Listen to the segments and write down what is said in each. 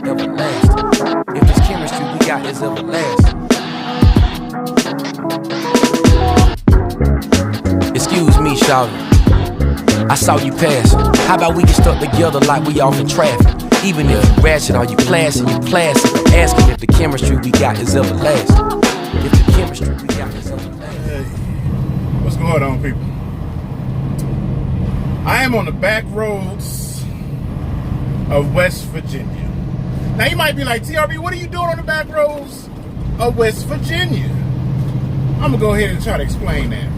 Everlasting. If it's chemistry we got, it's everlasting. Excuse me, shawty, I saw you passing. How about we get stuck together like we off in traffic? Even if you ratchet or you classy, you classic. I'm asking if the chemistry we got is everlasting. If the chemistry we got is everlasting. Hey, what's going on, people? I am on the back roads of West Virginia. Now you might be like, TRB, what are you doing on the back roads of West Virginia? I'm gonna go ahead and try to explain that.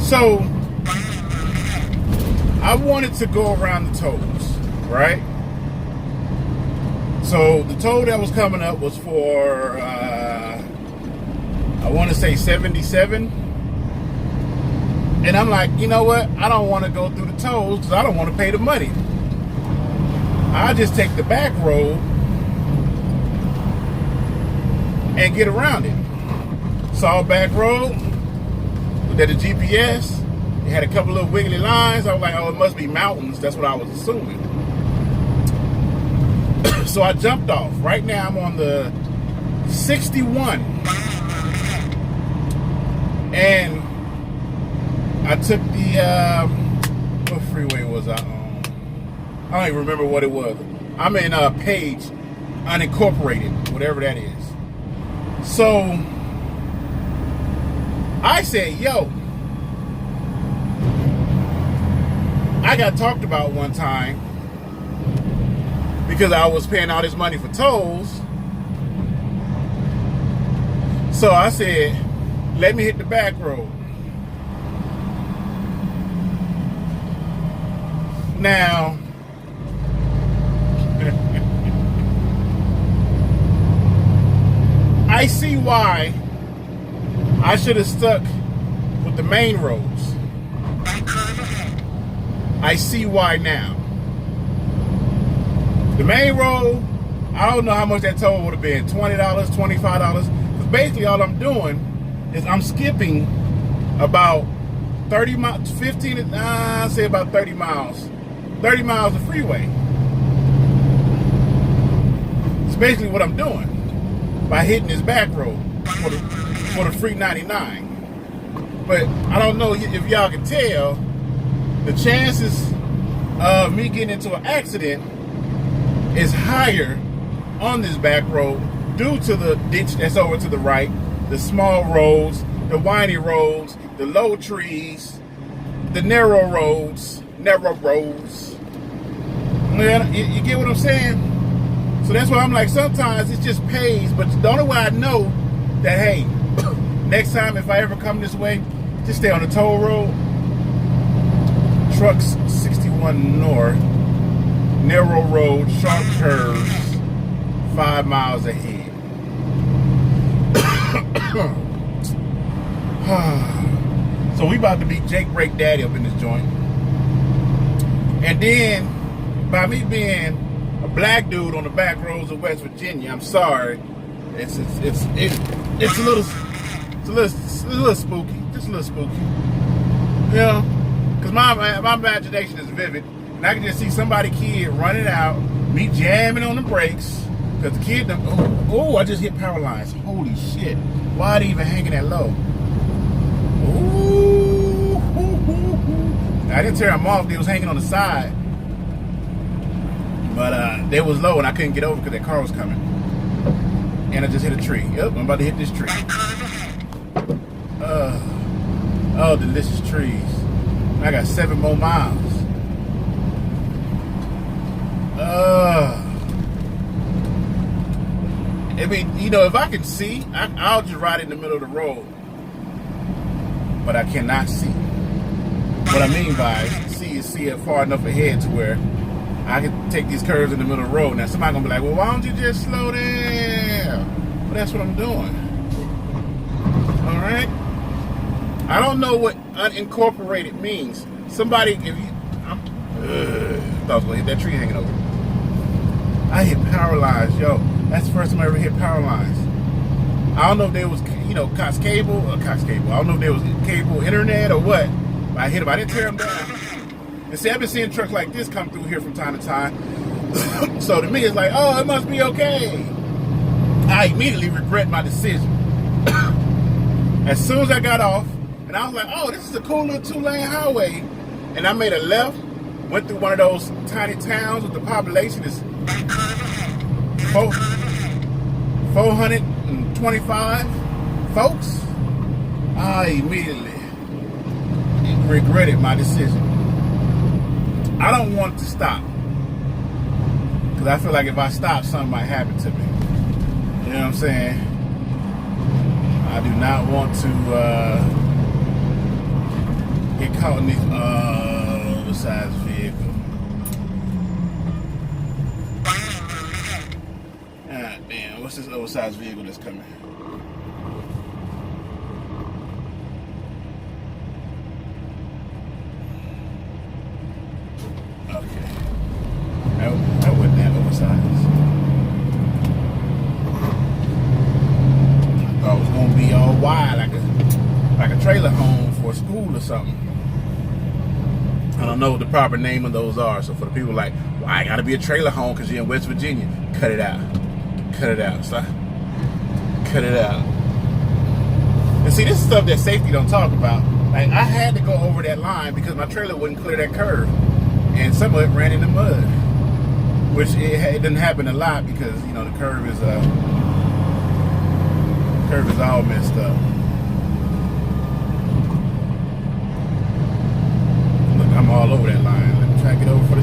So, I wanted to go around the tolls, right? So the toll that was coming up was for, I want to say 77. And I'm like, you know what? I don't want to go through the tolls because I don't want to pay the money. I'll just take the back road and get around it. Saw a back road, looked at the GPS. It had a couple of wiggly lines. I was like, oh, it must be mountains. That's what I was assuming. So I jumped off. Right now I'm on the 61. And I took the, what freeway was I on? I don't even remember what it was. I'm in Page, unincorporated, whatever that is. So I said, yo, I got talked about one time because I was paying all this money for tolls. So I said, let me hit the back road. Now, I see why I should have stuck with the main roads. I see why now. The main road, I don't know how much that toll would have been, $20, $25. Because basically all I'm doing is I'm skipping about 30 miles, 15, I'll say about 30 miles. 30 miles of freeway. It's basically what I'm doing by hitting this back road for the free 99. But I don't know if y'all can tell, the chances of me getting into an accident is higher on this back road due to the ditch that's over to the right, the small roads, the windy roads, the low trees, the narrow roads. You get what I'm saying? So that's why I'm like, sometimes it just pays, but the only way I know that, hey, next time if I ever come this way, just stay on the toll road. Trucks 61 North, narrow road, sharp curves, 5 miles ahead. So we about to be Jake Break Daddy up in this joint. And then, by me being a black dude on the back roads of West Virginia, I'm sorry, it's a little spooky, just a little spooky. You know, because my imagination is vivid, and I can just see kid running out, me jamming on the brakes, because the kid, I just hit power lines. Holy shit! Why are they even hanging that low? Ooh, I didn't tear them off; they was hanging on the side. But they was low and I couldn't get over because that car was coming. And I just hit a tree. Yep, I'm about to hit this tree. Oh, delicious trees. I got 7 more miles. I mean, you know, if I can see, I'll just ride in the middle of the road. But I cannot see. What I mean by see it far enough ahead to where I can take these curves in the middle of the road. Now somebody gonna be like, well, why don't you just slow down? Well, that's what I'm doing. All right. I don't know what unincorporated means. Somebody, if you, I thought I was gonna hit that tree hanging over. I hit power lines, yo. That's the first time I ever hit power lines. I don't know if there was, Cox Cable. I don't know if there was cable internet or what. But I hit them. I didn't tear them down. And see, I've been seeing trucks like this come through here from time to time. So to me, it's like, oh, it must be okay. I immediately regret my decision. As soon as I got off, and I was like, oh, this is a cool little 2-lane highway. And I made a left, went through one of those tiny towns with the population is 425 folks. I immediately regretted my decision. I don't want to stop. Because I feel like if I stop, something might happen to me. You know what I'm saying? I do not want to get caught in these oversized vehicles. Ah, damn, what's this oversized vehicle that's coming? Okay. That wasn't that oversized. I thought it was gonna be all wide like a trailer home for school or something. I don't know what the proper name of those are. So for the people like, why gotta be a trailer home because you're in West Virginia? Cut it out. Cut it out. Stop. Cut it out. And see, this is stuff that safety don't talk about. Like, I had to go over that line because my trailer wouldn't clear that curve. And some of it ran in the mud. Which it didn't happen a lot because, you know, the curve is all messed up. Look, I'm all over that line. Let me try to get over for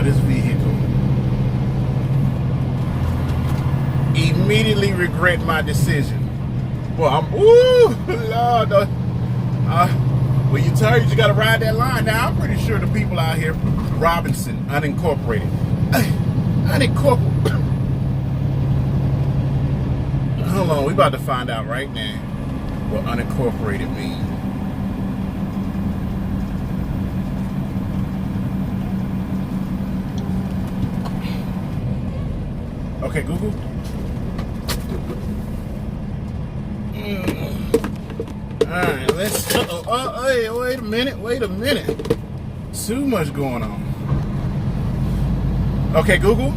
this vehicle. Immediately regret my decision. Well, Lord. When you tell you just gotta ride that line. Now, I'm pretty sure the people out here, Robinson, unincorporated. Unincorporated. Hold on, we about to find out right now what unincorporated means. Okay, Google. Alright, let's. Hey, wait a minute. Too much going on. Okay, Google.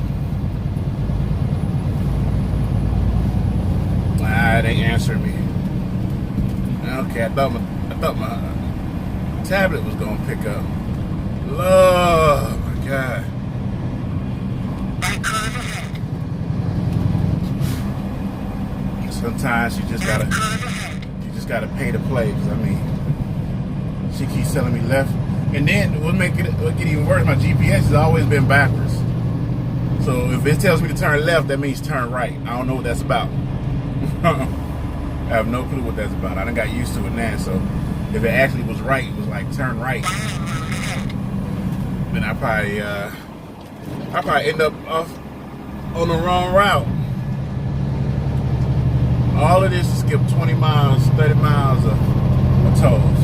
It ain't answering me. Okay, I thought my tablet was gonna pick up. Oh my God. Sometimes you just gotta pay to play. Cause I mean, she keeps telling me left, and then what get even worse, my GPS has always been backwards. So if it tells me to turn left, that means turn right. I don't know what that's about. I have no clue what that's about. I done got used to it now. So if it actually was right, it was like turn right, then I probably end up off on the wrong route. All of this is skip 20 miles, 30 miles of tolls.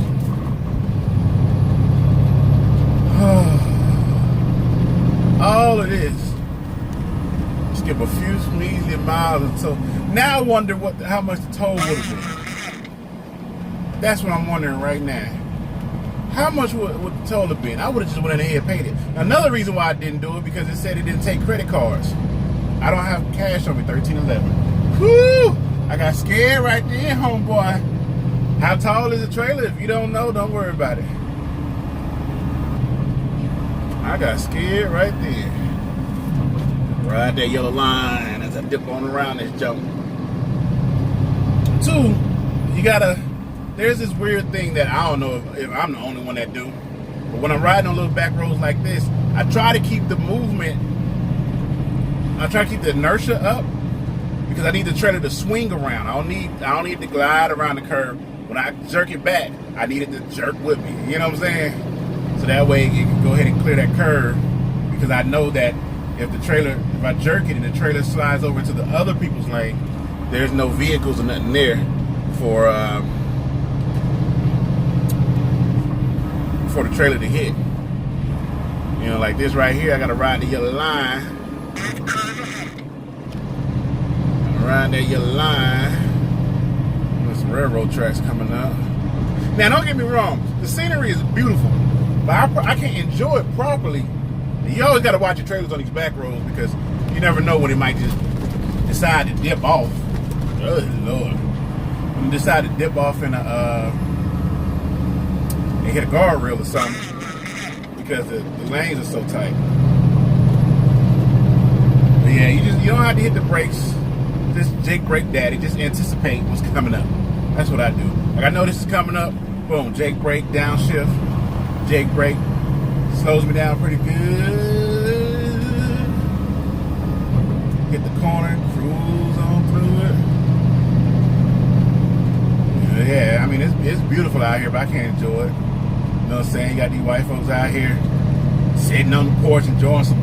All of this. Skip a few measly miles of toll. Now I wonder how much the toll would have been. That's what I'm wondering right now. How much would the toll have been? I would have just went ahead and paid it. Another reason why I didn't do it, because it said it didn't take credit cards. I don't have cash on me, 1311. Whoo! I got scared right there, homeboy. How tall is the trailer? If you don't know, don't worry about it. I got scared right there. Ride that yellow line as I dip on around this jump. 2, there's this weird thing that I don't know if I'm the only one that do. But when I'm riding on little back roads like this, I try to keep the movement, I try to keep the inertia up. Because I need the trailer to swing around. I don't need to glide around the curve. When I jerk it back, I need it to jerk with me. You know what I'm saying? So that way it can go ahead and clear that curve. Because I know that if I jerk it and the trailer slides over to the other people's lane, there's no vehicles or nothing there for the trailer to hit. You know, like this right here, I gotta ride the yellow line. Around that yellow line. There's some railroad tracks coming up. Now, don't get me wrong. The scenery is beautiful. But I can't enjoy it properly. And you always got to watch your trailers on these back roads because you never know when it might just decide to dip off. Oh Lord! When it decide to dip off and hit a guardrail or something because the lanes are so tight. But yeah, you don't have to hit the brakes. Just Jake brake daddy. Just anticipate what's coming up. That's what I do. Like I know this is coming up. Boom, Jake brake, downshift. Jake brake slows me down pretty good. Hit the corner, cruise on through it. Yeah, I mean it's beautiful out here, but I can't enjoy it. You know what I'm saying? You got these white folks out here sitting on the porch enjoying some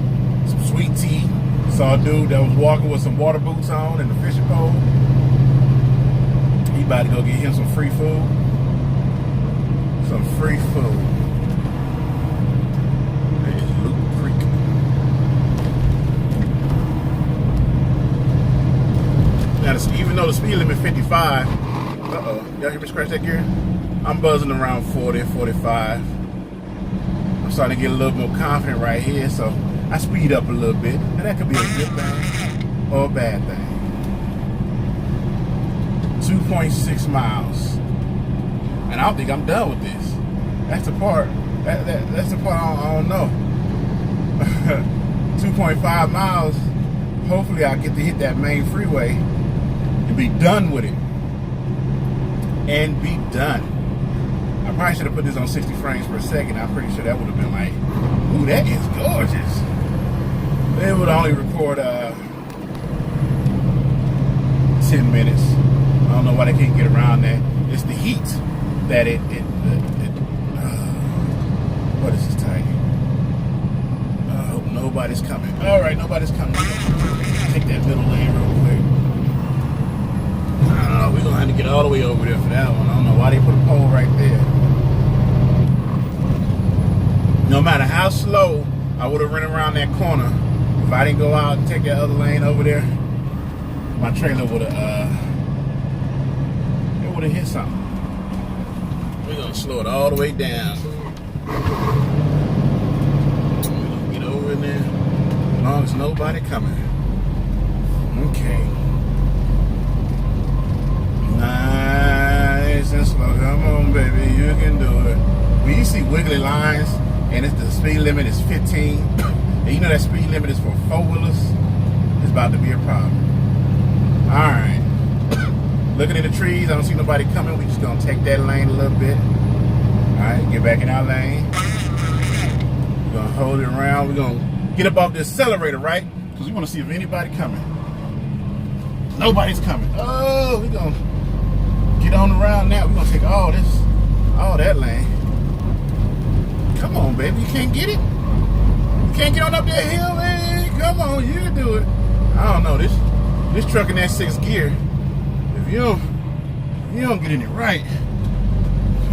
sweet tea. Saw a dude that was walking with some water boots on and a fishing pole. He about to go get him some free food. Some free food. There's Luke Creek. Now, even though the speed limit 55, y'all hear me scratch that gear? I'm buzzing around 40, 45. I'm starting to get a little more confident right here, so I speed up a little bit. And that could be a good thing or a bad thing. 2.6 miles. And I don't think I'm done with this. That's the part. That's the part I don't know. 2.5 miles. Hopefully I'll get to hit that main freeway and be done with it. And be done. I probably should have put this on 60 frames per second. I'm pretty sure that would have been like, ooh, that is gorgeous. It would only record 10 minutes. I don't know why they can't get around that. It's the heat that what is this tiny? I hope nobody's coming. All right, nobody's coming. Take that middle lane real quick. We're gonna have to get all the way over there for that one. I don't know why they put a pole right there. No matter how slow I would have run around that corner, if I didn't go out and take that other lane over there, my trailer would have hit something. We're gonna slow it all the way down. We're gonna get over in there as long as nobody coming. Okay. Nice and slow. Come on, baby, you can do it. When you see wiggly lines and the speed limit is 15, and you know that speed limit is for four-wheelers, it's about to be a problem. All right. Looking at the trees, I don't see nobody coming. We just gonna take that lane a little bit. All right, get back in our lane. We're gonna hold it around. We're gonna get up off the accelerator, right? Because we wanna see if anybody coming. Nobody's coming. Oh, we're gonna get on around now. We're gonna take all that lane. Come on, baby, you can't get it? You can't get on up that hill, man? Come on, you can do it. I don't know, this truck in that 6th gear, if you don't get in it right,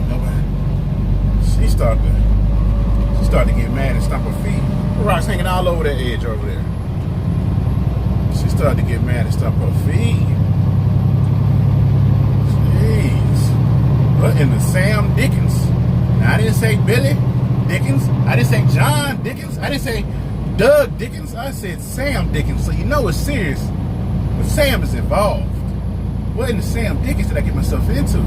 nobody. She started to get mad and stomp her feet. The rock's hanging all over that edge over there. She started to get mad and stomp her feet. Jeez. What in the Sam Dickens? Now, I didn't say Billy Dickens. I didn't say John Dickens. I didn't say Doug Dickens. I said Sam Dickens. So you know it's serious. But Sam is involved. What in the Sam Dickens did I get myself into?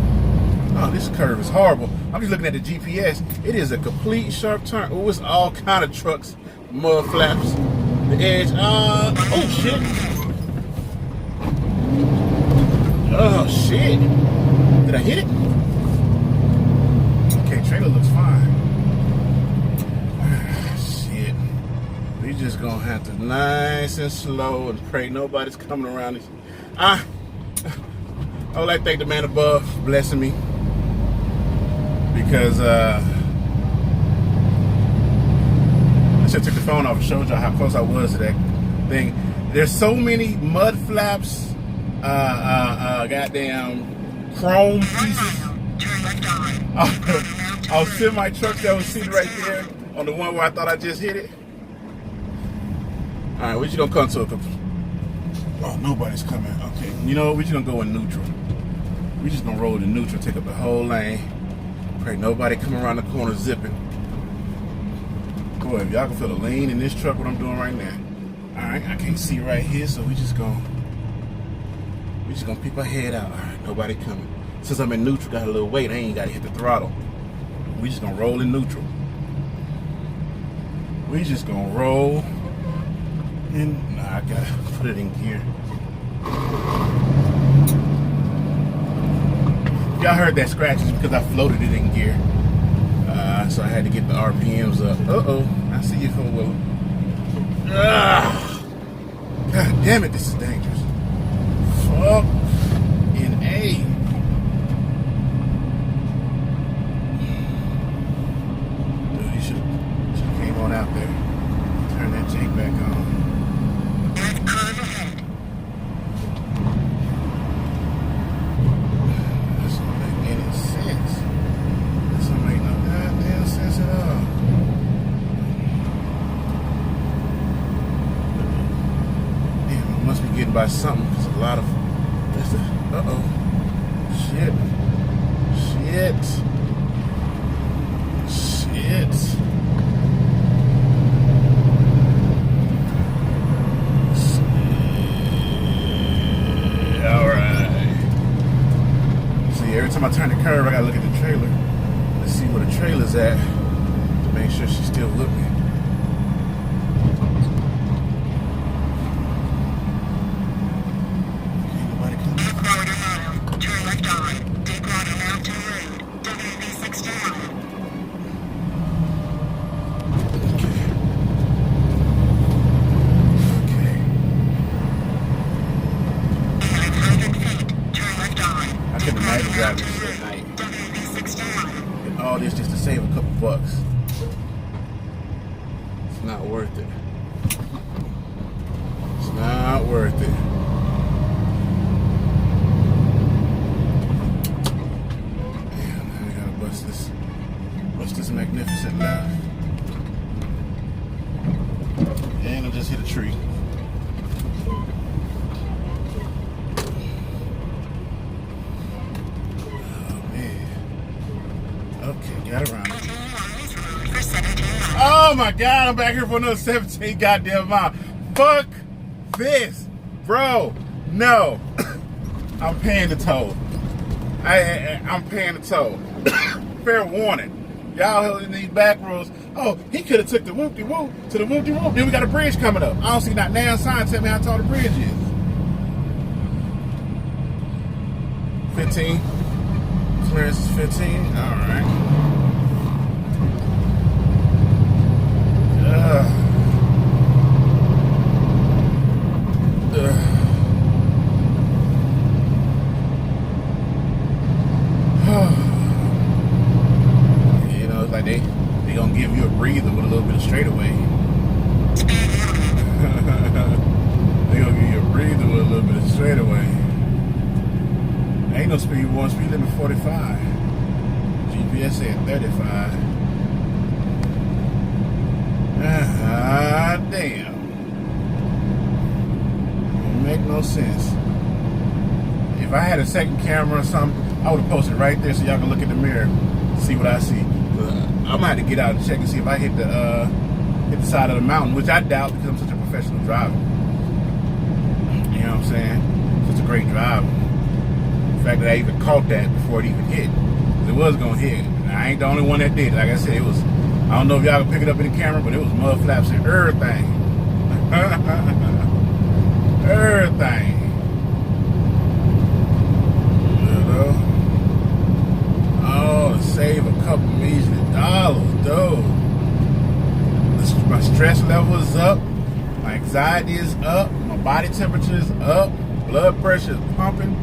Oh, this curve is horrible. I'm just looking at the GPS. It is a complete sharp turn. Oh, it's all kind of trucks, mud flaps, the edge. Oh shit. Oh shit. Did I hit it? Okay, trailer looks fine. Shit. We just gonna have to nice and slow and pray nobody's coming around this. I would like to thank the man above for blessing me. Because I should have took the phone off and showed y'all how close I was to that thing. There's so many mud flaps, goddamn chrome pieces. I'll semi trucks that was sitting right there on the one where I thought I just hit it. All right, we just gonna come to a. Oh, nobody's coming. Okay, you know what? We just gonna go in neutral. We just gonna roll in neutral, take up the whole lane. Pray nobody come around the corner zipping. Boy, if y'all can feel the lean in this truck, what I'm doing right now. All right, I can't see right here, so we just gonna peep our head out. All right, nobody coming. Since I'm in neutral, got a little weight, I ain't gotta hit the throttle. We just gonna roll in neutral. We just gonna roll in. Nah, I gotta put it in gear. Y'all heard that scratches because I floated it in gear. So I had to get the RPMs up. Uh-oh, I see you, four-wheeler. God damn it, this is dangerous. Fuck in A. Dude, you should have came on out there. Turn that jank back on. This don't make any sense. This don't make no goddamn sense at all. Damn, I must be getting by something. There's a lot of. Uh-oh. Shit. Alright. See, every time I turn the curve, I gotta look at the trailer. Let's see where the trailer's at to make sure she's still with me. All this just to save a couple bucks. It's not worth it. It's not worth it. Damn, now we gotta bust this magnificent left. And I just hit a tree. Okay, got around it. Oh my God, I'm back here for another 17 goddamn mile. Fuck this, bro. No, I'm paying the toll. I'm paying the toll. Fair warning, y'all in these back roads. Oh, he could have took the whoop-de-whoop to the whoop-de-whoop. Then we got a bridge coming up. I don't see that damn sign tell me how tall the bridge is. 15. Clearance is 15. All right. You know, it's like they gonna give you a breather with a little bit of straightaway. They gonna give you a breather with a little bit of straightaway. Ain't no speed warning. Speed limit 45. GPS said 35. Damn. Don't make no sense. If I had a second camera or something, I would have posted right there so y'all can look in the mirror, see what I see. I'm gonna have to get out and check and see if I hit the side of the mountain, which I doubt because I'm such a professional driver. You know what I'm saying? Such a great driver. The fact that I even caught that before it even hit. It was gonna hit. I ain't the only one that did. Like I said, it was. I don't know if y'all can pick it up in the camera, but it was mud flaps and everything. Everything. You know? Oh, to save a couple measly dollars, dude. My stress level is up. My anxiety is up. My body temperature is up. Blood pressure is pumping.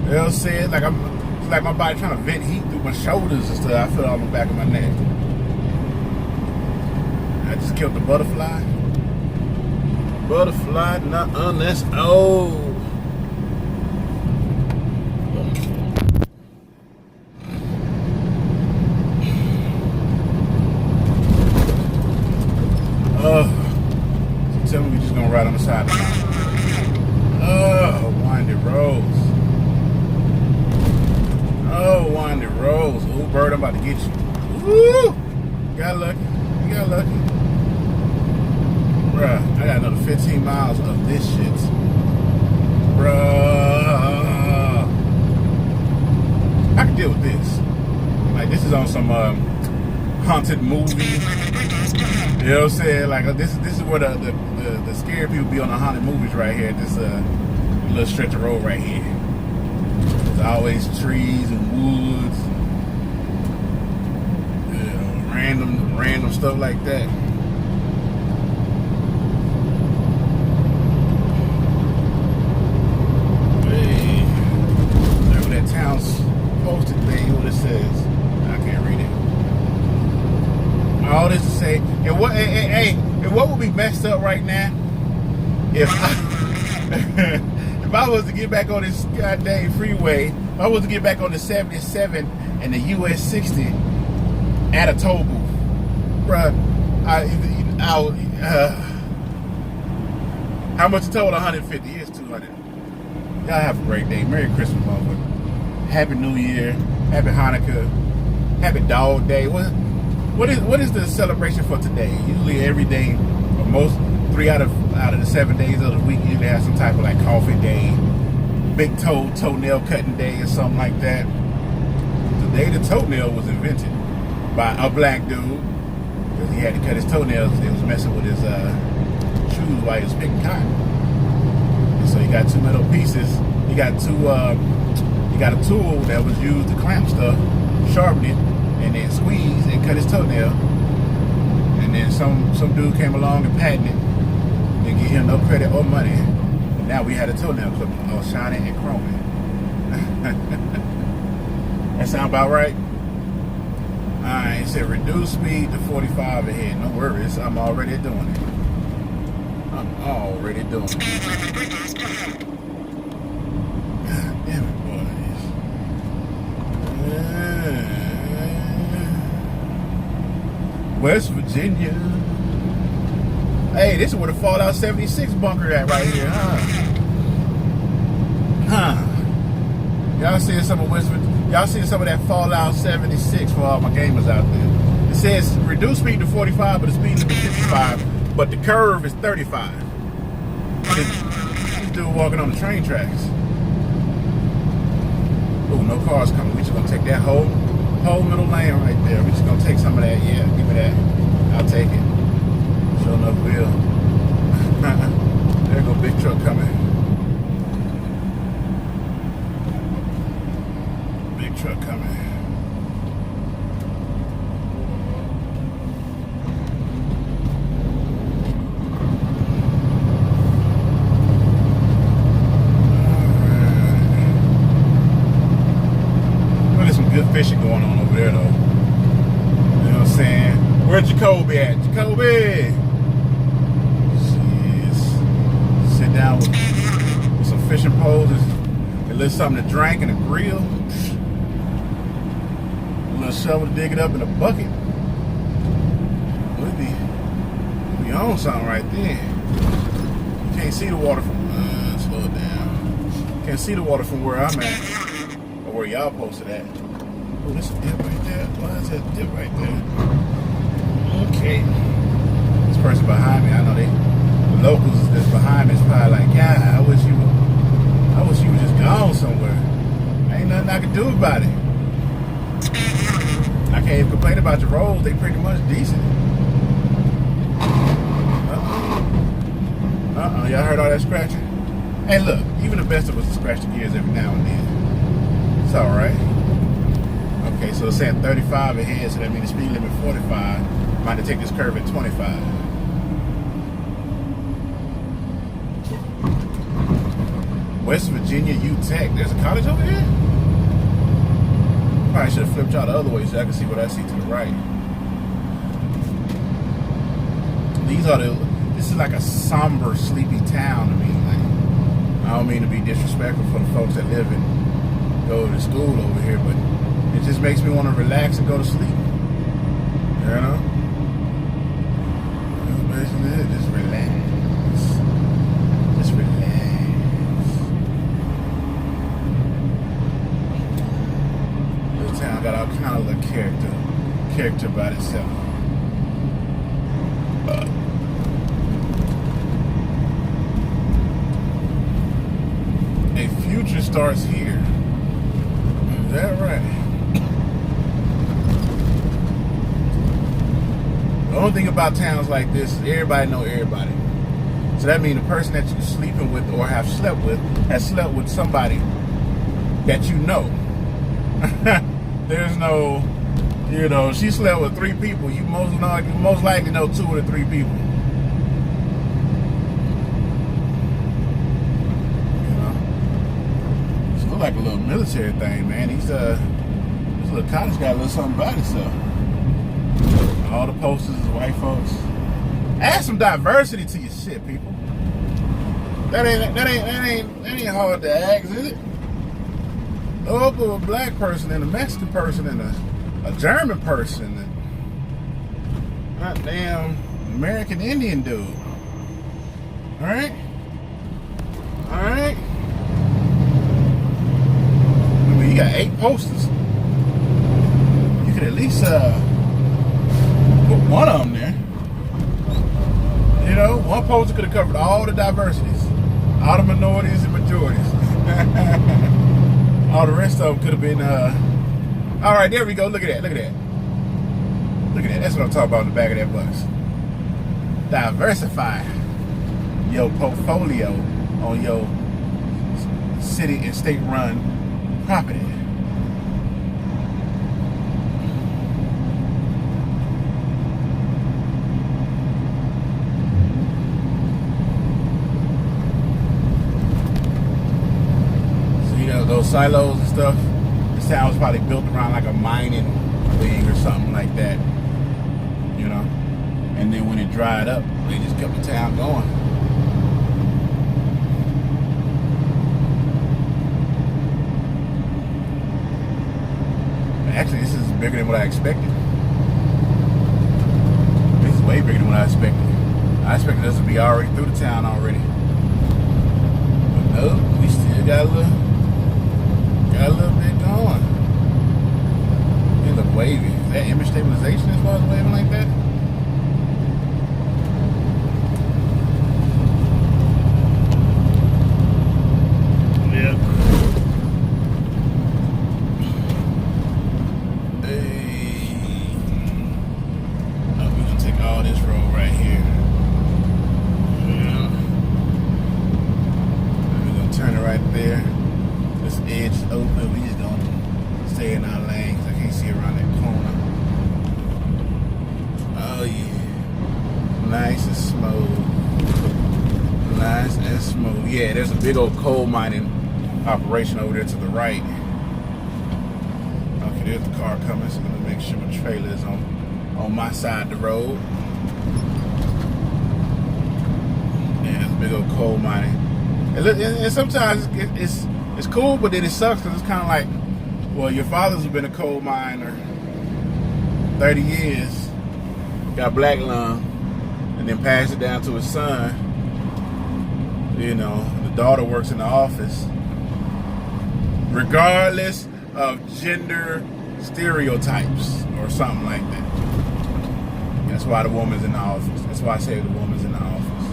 They'll say it like it's like my body trying to vent heat through my shoulders and stuff. I feel it on the back of my neck. I just killed the butterfly. Butterfly, nuh-uh, that's old. So tell me we just gonna ride on the side of the mountain. Oh, windy roads. Oh, windy roads. Ooh, bird, I'm about to get you. Woo! You got lucky. You got lucky. Bruh, I got another 15 miles of this shit. Bruh. I can deal with this. Like, this is on some haunted movie. You know what I'm saying? Like, this is where the scary people be on the haunted movies right here. This little stretch of road right here. There's always trees and woods. You know, random stuff like that. Town's posted thing, what it says. I can't read it. All this to say, and what would be messed up right now if I was to get back on this goddamn freeway, if I was to get back on the 77 and the US 60 at a toll booth, bruh, how much you told? 150? It's 200. Y'all have a great day. Merry Christmas, motherfucker. Happy New Year, Happy Hanukkah, Happy Dog Day. What is the celebration for today? Usually every day, or most 3 out of the 7 days of the week, usually have some type of like coffee day, big toenail cutting day, or something like that. Today the toenail was invented by a black dude because he had to cut his toenails. He was messing with his shoes while he was picking cotton. And so he got 2 metal pieces. He got he got a tool that was used to clamp stuff, sharpen it, and then squeeze and cut his toenail. And then some dude came along and patented it. Didn't give him no credit or money. And now we had a toenail clip all shiny and chromey. That sound about right? Alright, it said reduce speed to 45 ahead. No worries, I'm already doing it. Damn it, boys. West Virginia. Hey, this is where the Fallout 76 bunker at right here, huh? Y'all seeing some of West Virginia? Y'all seeing some of that Fallout 76 for all my gamers out there? It says reduce speed to 45, but the speed limit is 55, but the curve is 35. This dude walking on the train tracks. Oh, no cars coming. We just gonna take that whole middle lane right there. We just gonna take some of that. Yeah, give me that. I'll take it. Sure enough, will. There go big truck coming. Big truck coming. Good fishing going on over there though. You know what I'm saying? Where's Jacoby at? Jacoby! Jeez. Sit down with some fishing poles and a little something to drink and a grill. A little shovel to dig it up in a bucket. We'll be on something right there. You can't see the water from slow it down. Can't see the water from where I'm at. Or where y'all posted at. Oh, there's a dip right there. Why is that dip right there? Okay. This person behind me, I know the locals that's behind me is probably like, yeah, I wish you were just gone somewhere. Ain't nothing I can do about it. I can't even complain about your roads. They pretty much decent. Y'all heard all that scratching? Hey, look, even the best of us scratch the gears every now and then. It's all right. Okay, so it's saying 35 ahead, so that means the speed limit 45. I'm about to take this curve at 25. West Virginia UTech. There's a college over here? Probably should have flipped y'all the other way so I can see what I see to the right. This is like a somber, sleepy town to me. Like, I don't mean to be disrespectful for the folks that live and go to school over here, but it just makes me want to relax and go to sleep. You know? That's basically it. Just relax. Just relax. This town got all kind of little character about itself. starts here. Is that right? The only thing about towns like this is everybody know everybody. So that means the person that you're sleeping with or have slept with has slept with somebody that you know. There's no, she slept with 3 people. You most likely know 2 of the 3 people. It's look like a little military thing, man. This little college got a little something about itself. All the posters is white folks. Add some diversity to your shit, people. That ain't hard to ask, is it? Oh, but a black person and a Mexican person and a German person and a damn American Indian dude. All right. I mean, you got 8 posters. You could at least put one of them there. One poster could have covered all the diversities, all the minorities and majorities. All the rest of them could have been, all right, there we go. Look at that. That's what I'm talking about in the back of that bus. Diversify your portfolio on your city and state-run property. Those silos and stuff, this town was probably built around like a mining thing or something like that, and then when it dried up, they just kept the town going. Actually, this is bigger than what I expected. This is way bigger than what I expected. I expected us to be already through the town already, but no, we still got a little bit going. It look wavy. Is that image stabilization as far as waving like that? Yep. Hey. Oh, we're gonna take all this road right here. Yeah. We're gonna turn it right there. This edge is open. We just gonna stay in our lanes. I can't see around that corner. Oh yeah, nice and smooth. Yeah, there's a big old coal mining operation over there to the right. Okay, there's the car coming. So I'm gonna make sure my trailer is on my side of the road. Yeah, there's a big old coal mining. And sometimes it's cool, but then it sucks because it's kind of like, well, your father's been a coal miner 30 years, got black lung, and then passed it down to his son. The daughter works in the office. Regardless of gender stereotypes or something like that. That's why the woman's in the office. That's why I say the woman's in the office.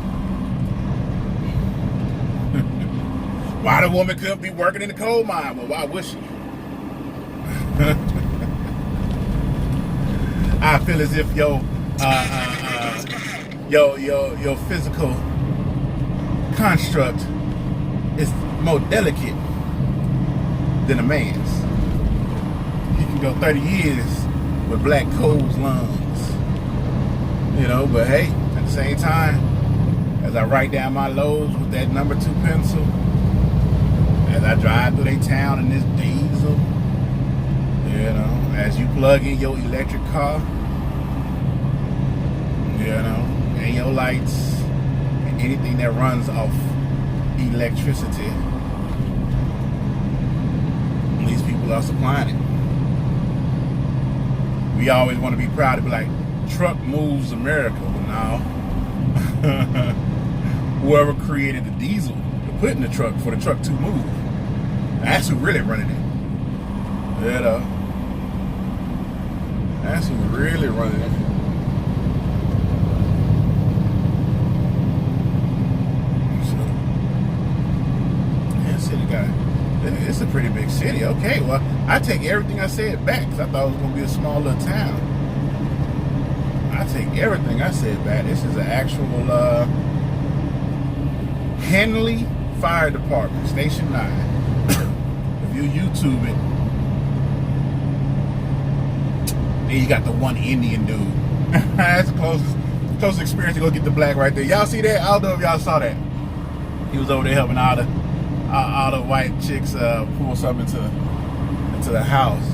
Why the woman couldn't be working in the coal mine? Well, why would she? I feel as if your physical construct is more delicate than a man's. You can go 30 years with black coal's lungs, but hey, at the same time, as I write down my loads with that number 2 pencil, as I drive through their town in this diesel, as you plug in your electric car, and your lights, and anything that runs off electricity, these people are supplying it. We always want to be proud to be like, truck moves America. Well, now, whoever created the diesel to put in the truck for the truck to move, that's who really running it. That's who really running it. So, yeah, city guy. I take everything I said back because I thought it was going to be a small little town. I take everything I said back. This is an actual Henley Fire Department, Station 9. If you YouTube it, then you got the one Indian dude. That's the closest experience to go get the black right there. Y'all see that? I don't know if y'all saw that. He was over there helping all the white chicks pull something into the house.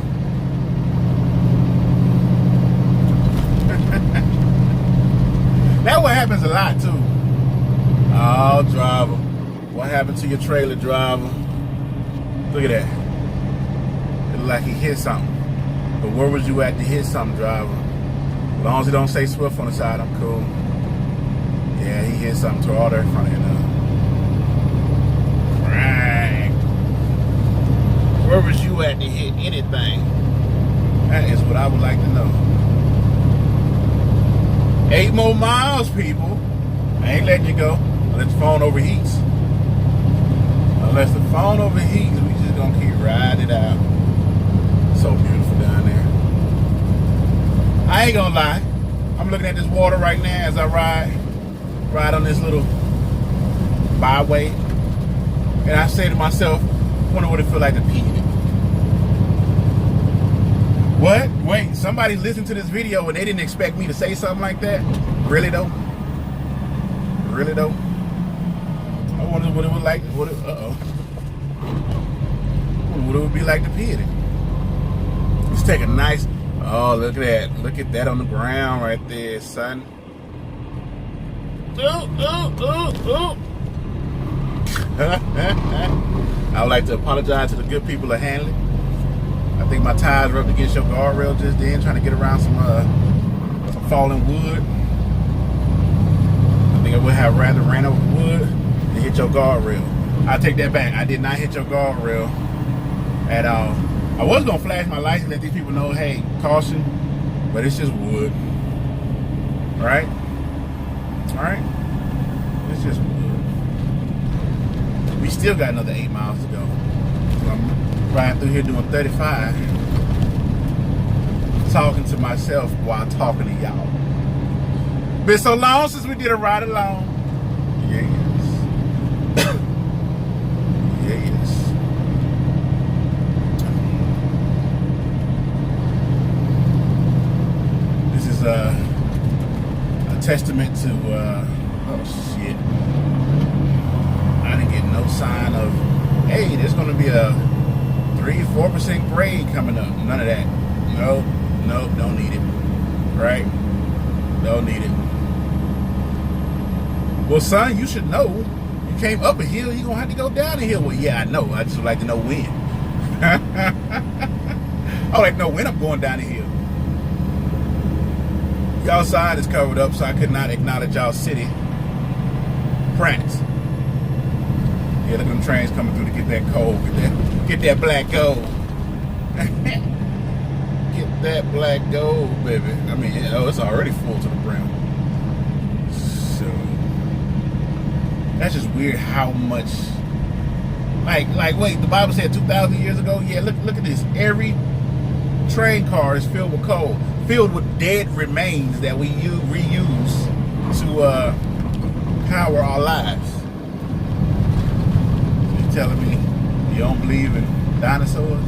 That what happens a lot too. Oh, driver, what happened to your trailer, driver? Look at that. It look like he hit something. But where was you at to hit something, driver? As long as it don't say Swift on the side, I'm cool. Yeah, he hit something to all there in front of you now. Right. Where was you at to hit anything? That is what I would like to know. 8 more miles, people. I ain't letting you go unless the phone overheats. Unless the phone overheats, we just gonna keep riding it out. So beautiful down there. I ain't gonna lie. I'm looking at this water right now as I ride on this little byway. And I say to myself, wonder what it feel like to pee in it. What? Wait, somebody listened to this video and they didn't expect me to say something like that? Really though? Really though? I wonder what it would like. What it would be like to pee in it. Let's take a nice. Oh, look at that! Look at that on the ground right there, son. Ooh. I would like to apologize to the good people of Hanley. I think my tires rubbed against your guardrail just then, trying to get around some fallen wood. I think I would have rather ran over wood than hit your guardrail. I take that back. I did not hit your guardrail at all. I was gonna flash my lights and let these people know, hey, caution, but it's just wood. All right? It's just wood. We still got another 8 miles to go. So I'm riding through here doing 35, talking to myself while talking to y'all. Been so long since we did a ride along. Yes. Yes. This is a testament to oh shit. I didn't get no sign of, hey, there's gonna be a 3-4% grade coming up. None of that. Nope, don't need it. Right? Don't need it. Well, son, you should know. You came up a hill, you're gonna have to go down a hill. Well, yeah, I know. I just would like to know when. I would like to know when I'm going down the hill. Y'all sign is covered up, so I could not acknowledge y'all city. France. Yeah, look at them trains coming through to get that coal, get that black gold. Get that black gold, baby. I mean, it's already full to the brim. So that's just weird how much. Like, wait, the Bible said 2,000 years ago. Yeah, look at this. Every train car is filled with coal, filled with dead remains that we reuse to power our lives. You telling me you don't believe in dinosaurs?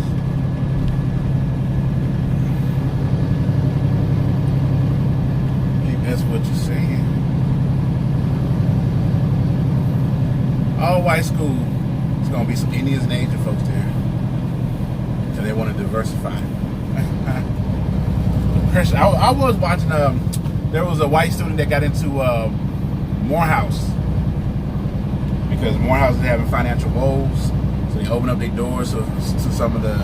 I think that's what you're saying. All white school, it's gonna be some Indians and Asian folks there, so they want to diversify. I was watching. There was a white student that got into Morehouse because Morehouse is having financial woes, so they opened up their doors to some of the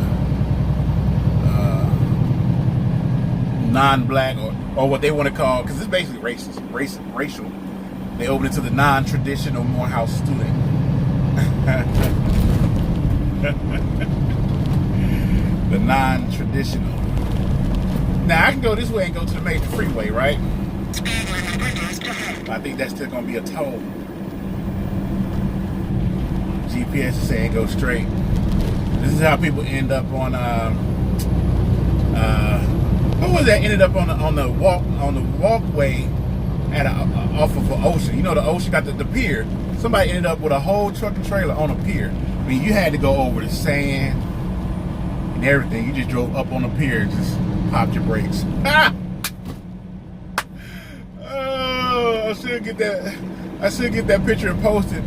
non-black or what they want to call, because it's basically racial. They opened it to the non-traditional Morehouse student. The non-traditional. Now I can go this way and go to the major freeway, right? I think that's still gonna be a toll. GPS is saying go straight. This is how people end up on. Who was that? Ended up on the walkway at off of an ocean. You know, the ocean got the pier. Somebody ended up with a whole truck and trailer on a pier. I mean, you had to go over the sand and everything. You just drove up on the pier and just popped your brakes. Oh, I should get that picture and post it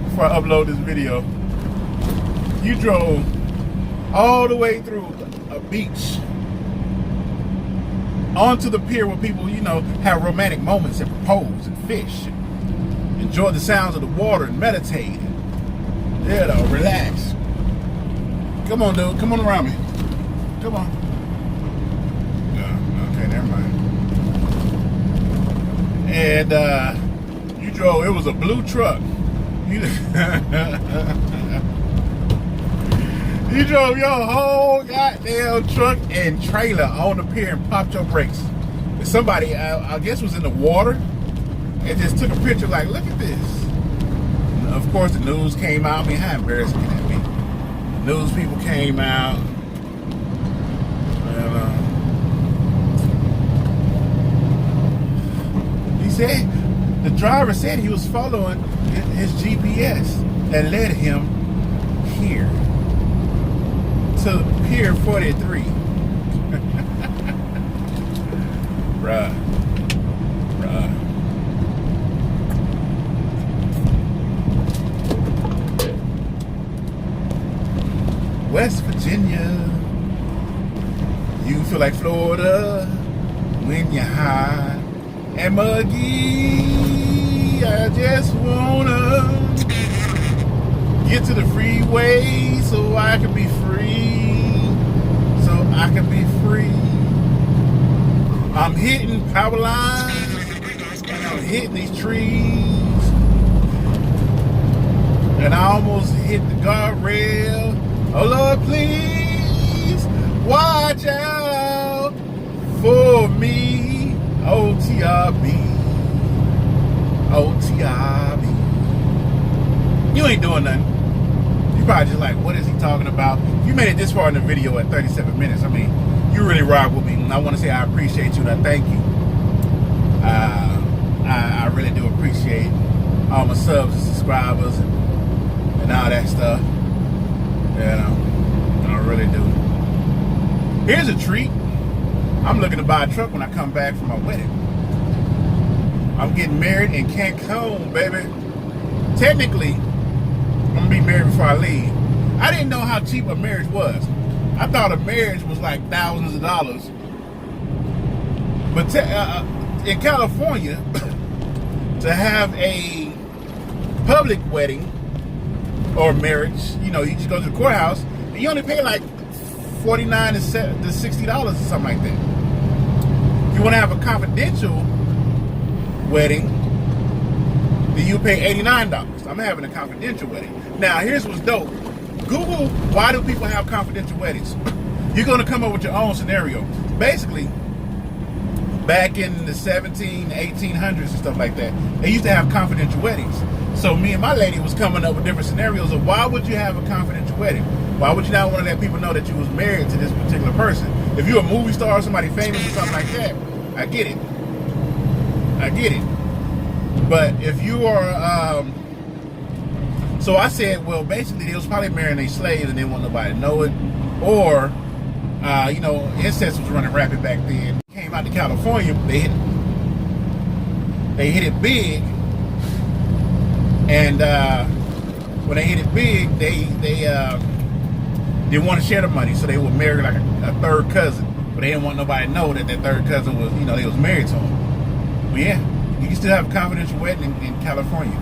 before I upload this video. You drove all the way through a beach onto the pier where people, you know, have romantic moments and propose and fish and enjoy the sounds of the water and meditate. Yeah, though, relax. Come on, dude. Come on around me. Come on. Okay, never mind. And you drove, it was a blue truck. You drove your whole goddamn truck and trailer on the pier and popped your brakes. And somebody, I guess, was in the water and just took a picture like, look at this. And of course, the news came out. I mean, how embarrassing can that be? The news people came out. And, he said, the driver said he was following his GPS that led him here. To Pier 43. Bruh. West Virginia. You feel like Florida when you're high and muggy. I just wanna get to the freeway so I can be free. I'm hitting power lines and I'm hitting these trees. And I almost hit the guardrail. Oh Lord, please watch out for me. OTRB. You ain't doing nothing. You probably just like, what is he talking about? You made it this far in the video at 37 minutes. I mean, you really rock with me. And I want to say I appreciate you and I thank you. I really do appreciate all my subs and subscribers and all that stuff. You know, I really do. Here's a treat. I'm looking to buy a truck when I come back from my wedding. I'm getting married in Cancun, baby. Technically, I'm gonna be married before I leave. I didn't know how cheap a marriage was. I thought a marriage was like thousands of dollars. But in California, to have a public wedding or marriage, you know, you just go to the courthouse and you only pay like $49 to $60 or something like that. If you want to have a confidential wedding, then you pay $89. I'm having a confidential wedding. Now, here's what's dope. Google, why do people have confidential weddings? You're going to come up with your own scenario. Basically, back in the 1800s and stuff like that, they used to have confidential weddings. So me and my lady was coming up with different scenarios of why would you have a confidential wedding? Why would you not want to let people know that you was married to this particular person? If you're a movie star or somebody famous or something like that, I get it. But if you are, so I said, well, basically they was probably marrying their slaves and they didn't want nobody to know it. Or, you know, incest was running rapid back then. Came out to California, they hit it big. And when they hit it big, they didn't want to share the money, so they would marry like a third cousin. But they didn't want nobody to know that third cousin was, you know, they was married to him. But yeah, you can still have a confidential wedding in California.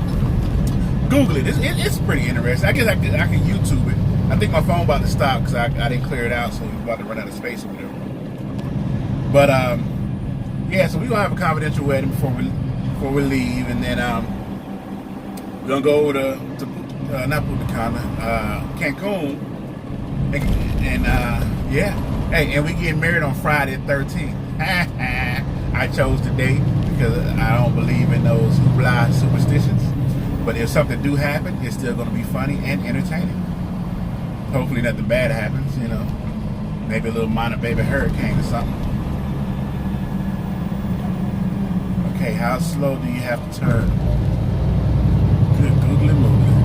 Google it. It's pretty interesting. I guess I can YouTube it. I think my phone about to stop because I didn't clear it out, so we're about to run out of space or whatever. But yeah, so we're gonna have a confidential wedding before we leave, and then we're gonna go over to not Punta Cana, Cancun, and yeah. Hey, and we getting married on Friday the 13th. I chose today because I don't believe in those hoopla superstitions. But if something do happen, it's still going to be funny and entertaining. Hopefully nothing bad happens, you know. Maybe a little minor baby hurricane or something. Okay, how slow do you have to turn? Good googly moogly.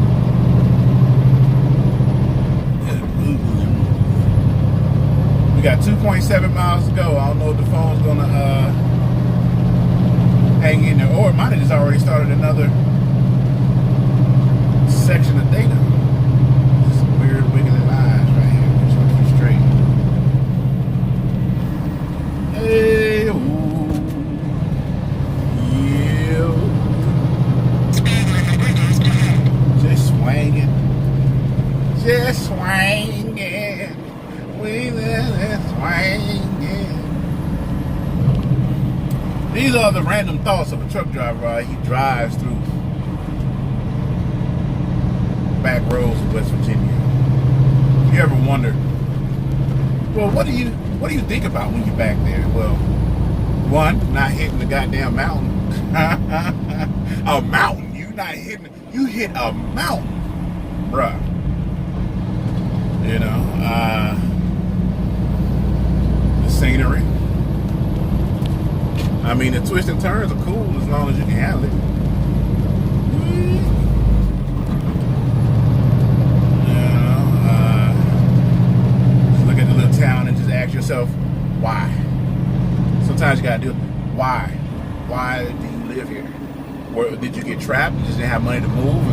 Good googly moogly. We got 2.7 miles to go. I don't know if the phone's gonna hang in there, or it might have just already started another section of data. Just some weird wiggly lines right here. Just want to keep straight. Hey, ooh. Yeah. Just swinging. Just swinging. Wheeling and swinging. These are the random thoughts of a truck driver while he drives through back roads of West Virginia. If you ever wondered, well, what do you think about when you're back there? Well, one, not hitting the goddamn mountain. A mountain. You hit a mountain, bruh. You know, the scenery. I mean, the twists and turns are cool as long as you can handle it. Just look at the little town and just ask yourself, why? Sometimes you gotta do it. Why? Why do you live here? Or did you get trapped? You just didn't have money to move,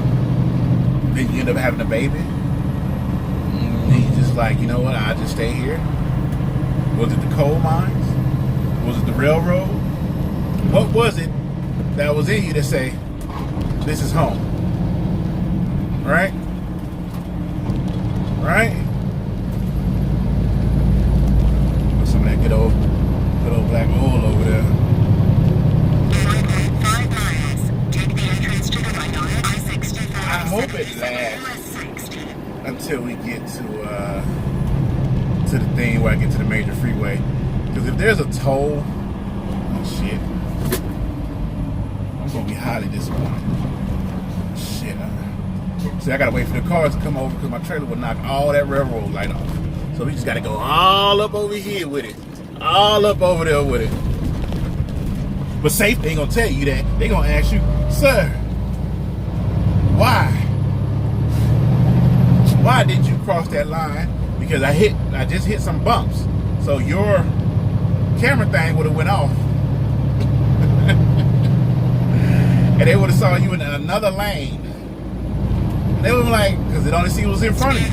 and then you end up having a baby? And you just like, you know what? I'll just stay here. Was it the coal mines? Was it the railroad? What was it that was in you to say, this is home? Right? Right? Put some of that good old black oil over there. 5 miles. Take the entrance to the right on I-65. I hope it lasts until we get to the thing where I get to the major freeway. Because if there's a toll, oh shit, I'm gonna be highly disappointed. Shit. See, I gotta wait for the cars to come over because my trailer will knock all that railroad light off. So we just gotta go all up over here with it. All up over there with it. But safety ain't gonna tell you that. They gonna ask you, sir, why? Why did you cross that line? Because I just hit some bumps. So your camera thing would have went off. And they would have saw you in another lane. And they would have been like, because it only see what was in front of you.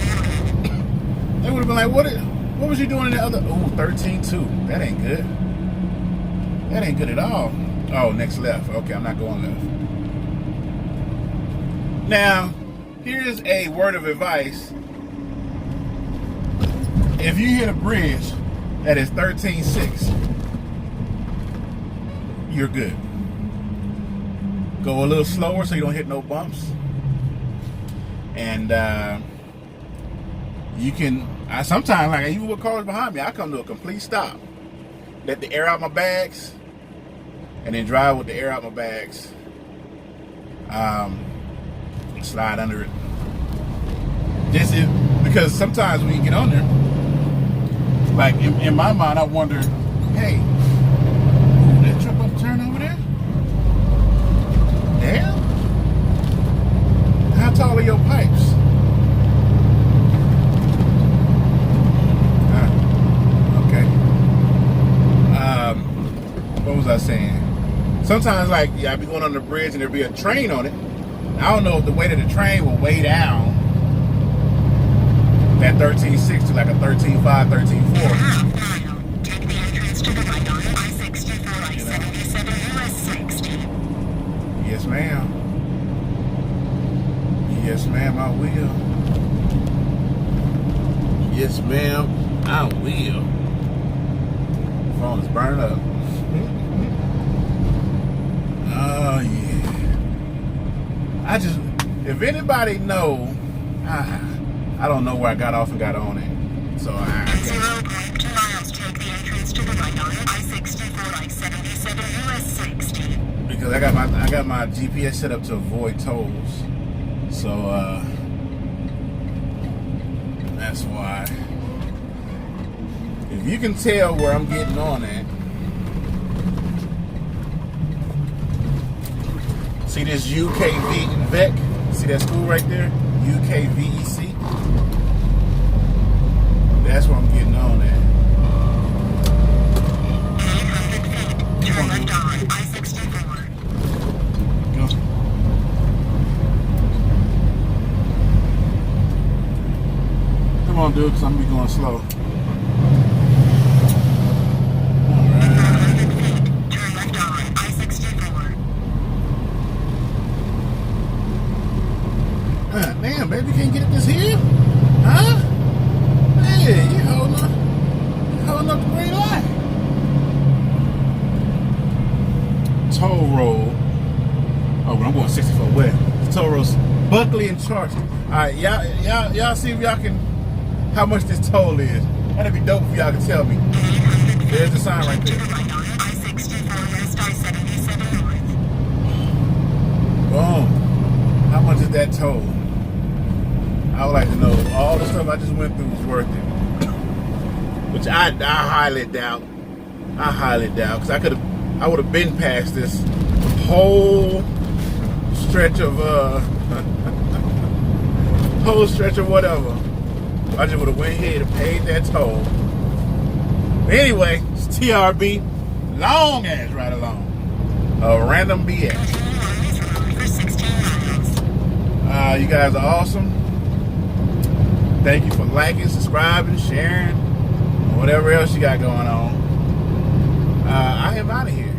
They would have been like, what was you doing in the other? Ooh, 13-2. That ain't good. That ain't good at all. Oh, next left. Okay, I'm not going left. Now, here's a word of advice. If you hit a bridge that is 13.6, you're good. Go a little slower so you don't hit no bumps. And you can, sometimes, like even with cars behind me, I come to a complete stop. Let the air out my bags, and then drive with the air out my bags. Slide under it. This is because sometimes when you get on there, like in my mind, I wonder, hey, that truck up turn over there? Damn. How tall are your pipes? Okay. What was I saying? Sometimes, like, I be going on the bridge and there'll be a train on it. I don't know if the weight of the train will weigh down that 13.6 to like a 13.5, 13.4. Take the entrance to the right on I-64, I-77, US 60. Yes, ma'am. Yes, ma'am, I will. Yes, ma'am, I will. Phone is burning up. Oh, yeah. If anybody know, I don't know where I got off and got on it. So 0.2 miles. Take the entrance to the right on I-64, I-77, US 60. because I got my GPS set up to avoid tolls. So That's why. If you can tell where I'm getting on at. See this UKVEC? See that school right there? UKVEC? That's where I'm getting on at. 800 feet. Turn left on I-64. Go. Come on, dude, because I'm going to be going slow. 400 feet. Turn left on I-64. Damn, baby, you can't get up this hill? Huh? Hey, you holding up the green light. Toll road. Oh, but I'm going 64 west. The toll road's Buckley and Charleston. All right, y'all see if y'all can, how much this toll is. That'd be dope if y'all can tell me. 800 feet. There's the sign right To there. the right on I-64 west I-77 north. Boom. How much is that toll? I would like to know. All the stuff I just went through was worth it. Which I highly doubt. I highly doubt. Because I would have been past this whole stretch of whatever. I just would have went ahead and paid that toll. But anyway, it's TRB. Long ass right along. A random BS. Continue on this road for 16 miles. You guys are awesome. Thank you for liking, subscribing, sharing, whatever else you got going on. I am out of here.